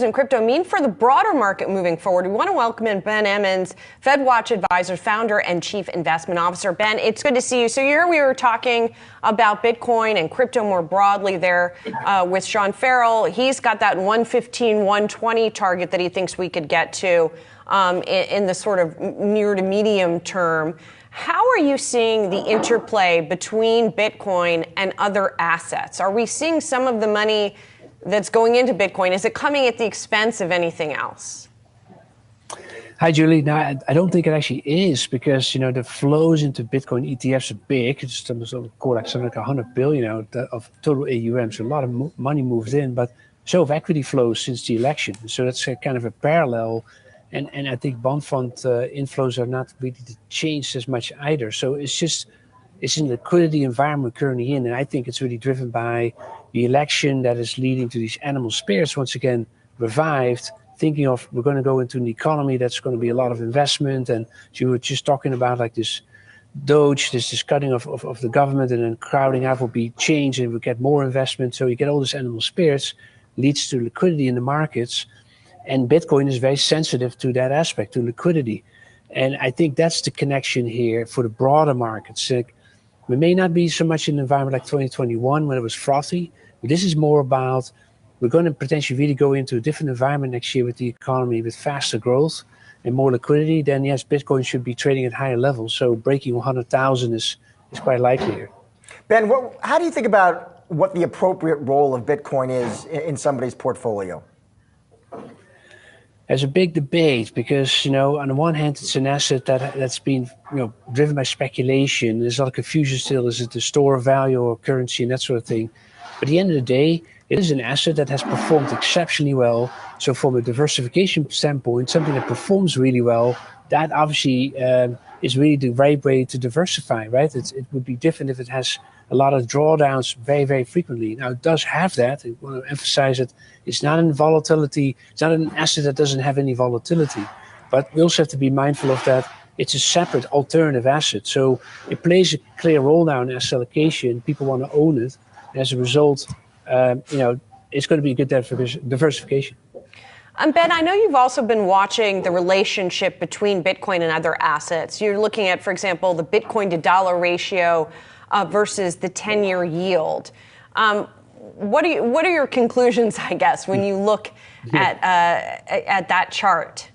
in crypto mean for the broader market moving forward? We want to welcome in Ben Emmons, FedWatch Advisor, founder and chief investment officer. Ben, it's good to see you. So here we were talking about Bitcoin and crypto more broadly there with Sean Farrell. He's got that 115, 120 target that he thinks we could get to in the sort of near to medium term. How are you seeing the interplay between Bitcoin and other assets? Are we seeing some of the money that's going into Bitcoin? Is it coming at the expense of anything else? Hi, Julie. No, I don't think it actually is, because the flows into Bitcoin ETFs are big. It's something like 100 billion of total AUM. So a lot of money moves in, but so have equity flows since the election. So that's kind of a parallel. And I think bond fund inflows are not really changed as much either. So it's in the liquidity environment currently in, and I think it's really driven by the election that is leading to these animal spirits once again revived, thinking of we're going to go into an economy that's going to be a lot of investment. And you were just talking about like this Doge, this cutting of the government, and then crowding out will be change and we get more investment. So you get all this animal spirits, leads to liquidity in the markets. And Bitcoin is very sensitive to that aspect, to liquidity. And I think that's the connection here for the broader markets. We may not be so much in an environment like 2021 when it was frothy, but this is more about we're going to potentially really go into a different environment next year with the economy, with faster growth and more liquidity. Then yes, Bitcoin should be trading at higher levels. So breaking 100,000 is quite likely here. Ben, how do you think about what the appropriate role of Bitcoin is in somebody's portfolio? There's a big debate because, on the one hand, it's an asset that's been, driven by speculation. There's a lot of confusion still. Is it the store of value or currency and that sort of thing? But at the end of the day, it is an asset that has performed exceptionally well. So from a diversification standpoint, something that performs really well, that obviously is really the right way to diversify, right? It would be different if it has a lot of drawdowns very, very frequently. Now, it does have that. I want to emphasize that it's not in volatility. It's not an asset that doesn't have any volatility. But we also have to be mindful of that. It's a separate alternative asset. So it plays a clear role now in asset allocation. People want to own it. As a result, it's going to be a good diversification. Ben, I know you've also been watching the relationship between Bitcoin and other assets. You're looking at, for example, the Bitcoin to dollar ratio versus the 10-year yield. What are your conclusions, I guess, when you look at that chart?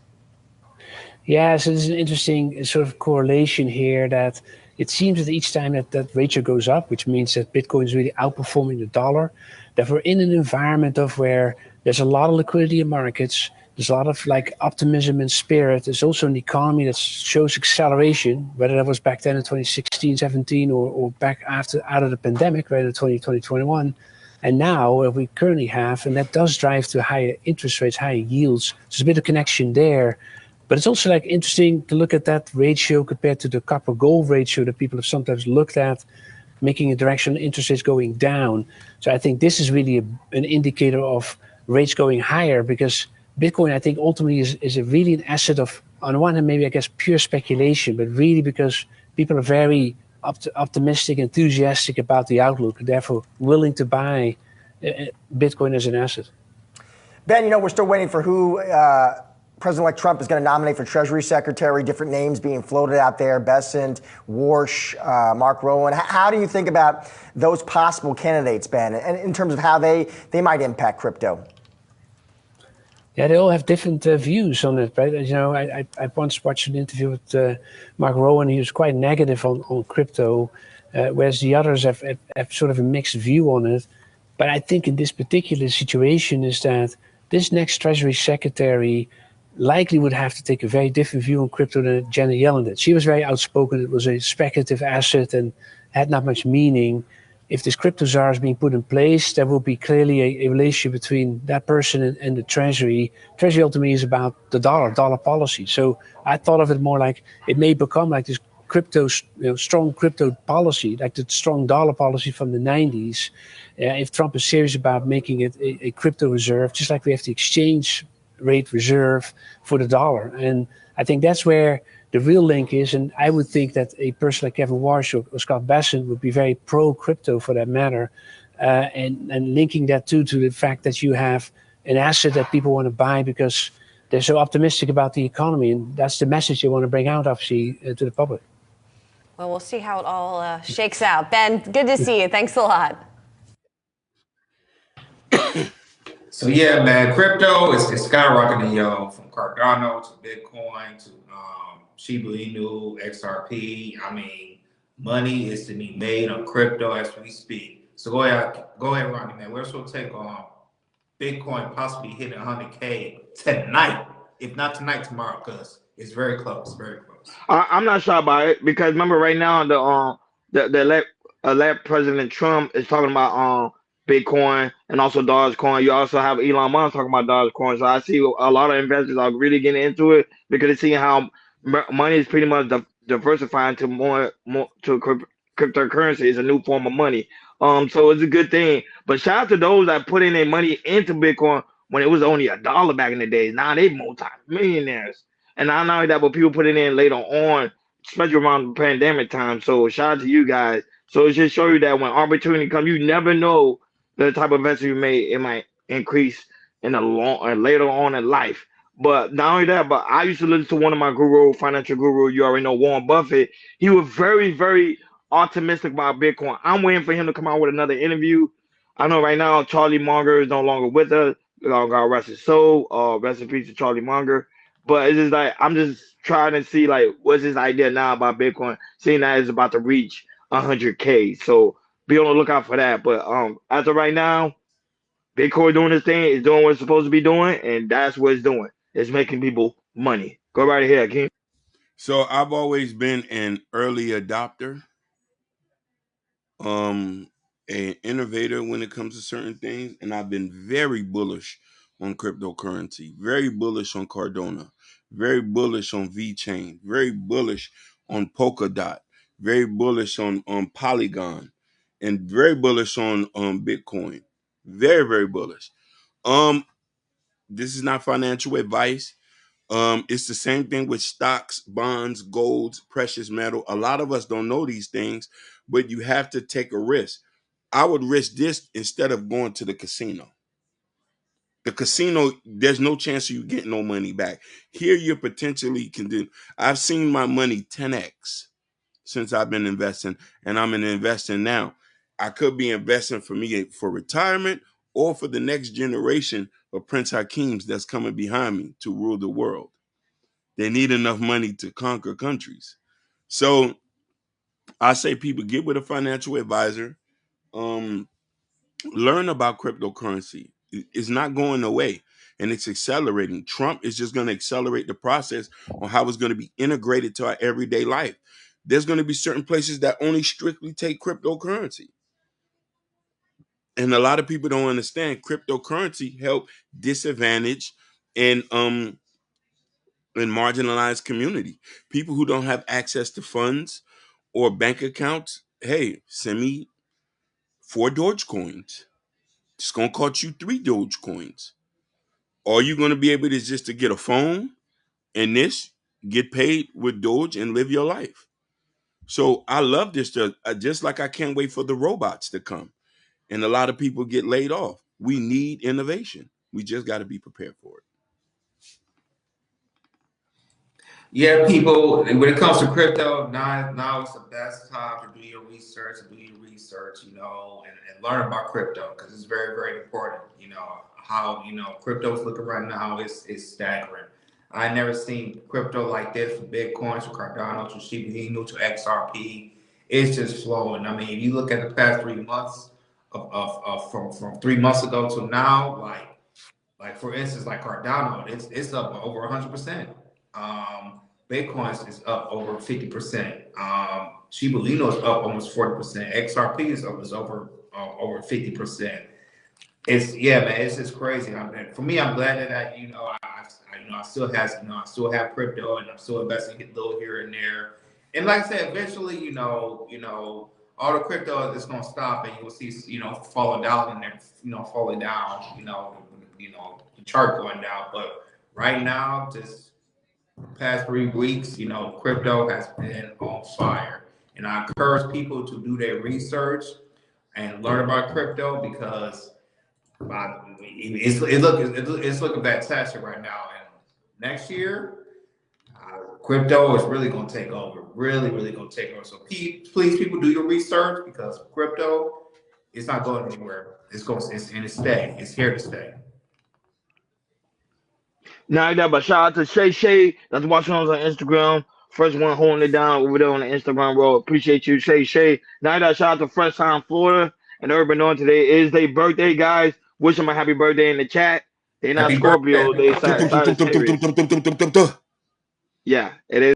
Yeah, so there's an interesting sort of correlation here that it seems that each time that ratio goes up, which means that Bitcoin is really outperforming the dollar, that we're in an environment of where there's a lot of liquidity in markets. There's a lot of optimism and spirit. There's also an economy that shows acceleration, whether that was back then in 2016, 17, or back out of the pandemic, right, in 2020, 2021. And now we currently have, and that does drive to higher interest rates, higher yields. There's a bit of connection there. But it's also interesting to look at that ratio compared to the copper gold ratio that people have sometimes looked at, making a direction interest rates going down. So I think this is really an indicator of rates going higher, because Bitcoin, I think, ultimately is really an asset of, on the one hand, maybe, I guess, pure speculation, but really because people are very optimistic, enthusiastic about the outlook, and therefore willing to buy Bitcoin as an asset. Ben, we're still waiting for who President-elect Trump is going to nominate for Treasury Secretary, different names being floated out there, Bessent, Warsh, Mark Rowan. How do you think about those possible candidates, Ben, and in terms of how they might impact crypto? Yeah, they all have different views on it, right? I once watched an interview with Mark Rowan. He was quite negative on crypto, whereas the others have sort of a mixed view on it. But I think in this particular situation is that this next Treasury Secretary likely would have to take a very different view on crypto than Janet Yellen did. She was very outspoken. It was a speculative asset and had not much meaning. If this crypto czar is being put in place, there will be clearly a relationship between that person and the Treasury. Treasury ultimately is about the dollar policy. So I thought of it more like it may become like this crypto, strong crypto policy, like the strong dollar policy from the 90s. If Trump is serious about making it a crypto reserve, just like we have the exchange rate reserve for the dollar. And I think that's where the real link is. And I would think that a person like Kevin Warsh or Scott Bessent would be very pro-crypto for that matter. And linking that to the fact that you have an asset that people want to buy because they're so optimistic about the economy, and that's the message you want to bring out, obviously, to the public. Well, we'll see how it all shakes out. Ben, good to see you. Thanks a lot. So yeah, man, crypto is skyrocketing, yo, from Cardano to Bitcoin to Shiba Inu, XRP. I mean, money is to be made on crypto as we speak. So go ahead, Ronnie, man. We're supposed to take on Bitcoin possibly hitting 100K tonight, if not tonight, tomorrow, because it's very close, very close. I'm not sure about it because remember right now the elect President Trump is talking about Bitcoin and also Dogecoin. You also have Elon Musk talking about Dogecoin. So I see a lot of investors are really getting into it because they see how money is pretty much diversifying to more to cryptocurrency is a new form of money. So it's a good thing. But shout out to those that put in their money into Bitcoin when it was only $1 back in the days. Now they multi-millionaires. And not only that, but people put it in later on, especially around the pandemic time. So shout out to you guys. So it just show you that when opportunity comes, you never know the type of investment you made. It might increase in the long or later on in life. But not only that, but I used to listen to one of my financial guru, you already know, Warren Buffett. He was very, very optimistic about Bitcoin. I'm waiting for him to come out with another interview. I know right now Charlie Munger is no longer with us. God rest his soul. Rest in peace to Charlie Munger. But it's just like I'm just trying to see like what's his idea now about Bitcoin, seeing that it's about to reach 100K. So be on the lookout for that. But as of right now, Bitcoin doing this thing is doing what it's supposed to be doing, and that's what it's doing. It's making people money. Go right ahead, King. So I've always been an early adopter, an innovator when it comes to certain things, and I've been very bullish on cryptocurrency, very bullish on Cardano, very bullish on VeChain, very bullish on Polkadot, very bullish on Polygon, and very bullish on Bitcoin. Very, very bullish. This is not financial advice. It's the same thing with stocks, bonds, golds, precious metal. A lot of us don't know these things, but you have to take a risk. I would risk this instead of going to the casino. The casino, there's no chance of you getting no money back. Here, you potentially can do. I've seen my money 10x since I've been investing, and I'm investing now. I could be investing for me for retirement or for the next generation of Prince Hakeems that's coming behind me to rule the world. They need enough money to conquer countries. So I say people get with a financial advisor, learn about cryptocurrency. It's not going away and it's accelerating. Trump is just going to accelerate the process on how it's going to be integrated to our everyday life. There's going to be certain places that only strictly take cryptocurrency. And a lot of people don't understand cryptocurrency help disadvantage and marginalized community. People who don't have access to funds or bank accounts, hey, send me 4 Dogecoins. It's gonna cost you 3 Dogecoins. Are you gonna be able to just to get a phone and get paid with Doge and live your life? So I love this, just like I can't wait for the robots to come. And a lot of people get laid off. We need innovation. We just got to be prepared for it. Yeah, people, when it comes to crypto, now it's the best time to do your research, and learn about crypto because it's very, very important. How, crypto's looking right now is staggering. I never seen crypto like this from Bitcoin to Cardano to Shiba Inu to XRP. It's just flowing. I mean, if you look at the past 3 months from 3 months ago to now, like for instance, like Cardano, it's up over 100%. Bitcoin is up over 50%. Shiba Inu is up almost 40%. XRP is over 50%. Man, it's just crazy. For me, I'm glad that I still have crypto and I'm still investing a little here and there. And like I said, eventually, all the crypto is going to stop and you'll see, falling down and then, falling down, the chart going down. But right now, just past 3 weeks, crypto has been on fire. And I encourage people to do their research and learn about crypto because It's looking fantastic right now. And next year, crypto is really going to take over. Really, really going to take over. So please, people, do your research because crypto is not going anywhere. It's stay. It's here to stay. Now that, but shout out to Shay Shay that's watching us on Instagram. First one holding it down over there on the Instagram road. Appreciate you, Shay Shay. Now that, shout out to Fresh Time Florida and Urban on today is their birthday, guys. Wish them a happy birthday in the chat. They not Happy Scorpio, birthday. they Sagittarius. Yeah, it is.